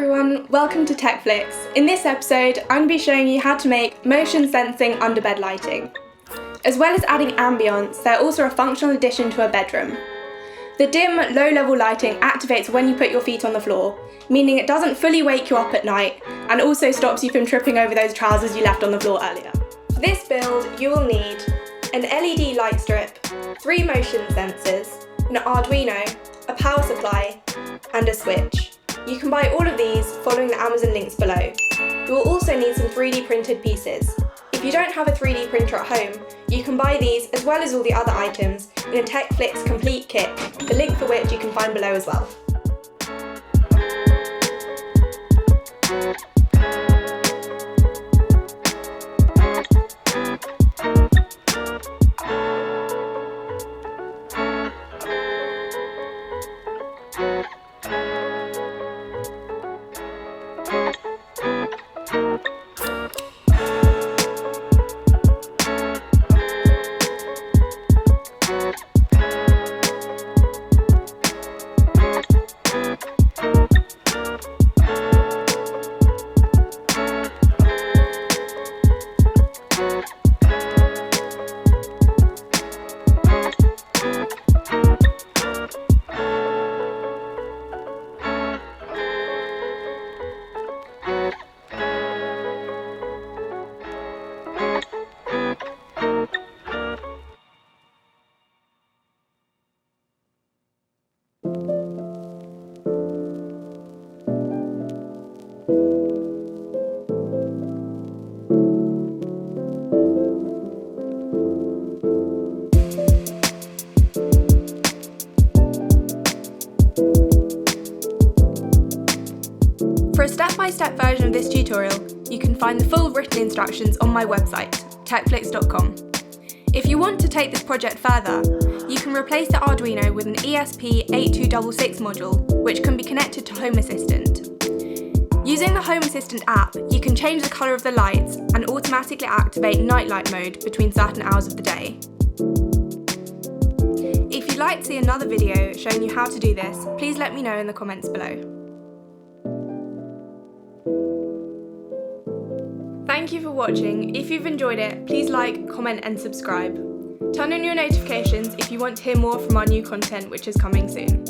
everyone, welcome to TechFlicks. In this episode, I'm going to be showing you how to make motion sensing underbed lighting. As well as adding ambiance, they're also a functional addition to a bedroom. The dim, low-level lighting activates when you put your feet on the floor, meaning it doesn't fully wake you up at night and also stops you from tripping over those trousers you left on the floor earlier. For this build, you will need an LED light strip, 3 motion sensors, an Arduino, a power supply, and a switch. You can buy all of these following the Amazon links below. You will also need some 3D printed pieces. If you don't have a 3D printer at home, you can buy these as well as all the other items in a TechFlix complete kit, the link for which you can find below as well. For a step-by-step version of this tutorial, you can find the full written instructions on my website, TechFlix.com. If you want to take this project further, you can replace the Arduino with an ESP8266 module, which can be connected to Home Assistant. Using the Home Assistant app, you can change the colour of the lights and automatically activate nightlight mode between certain hours of the day. If you'd like to see another video showing you how to do this, please let me know in the comments below. Thank you for watching. If you've enjoyed it, please like, comment and subscribe. Turn on your notifications if you want to hear more from our new content, which is coming soon.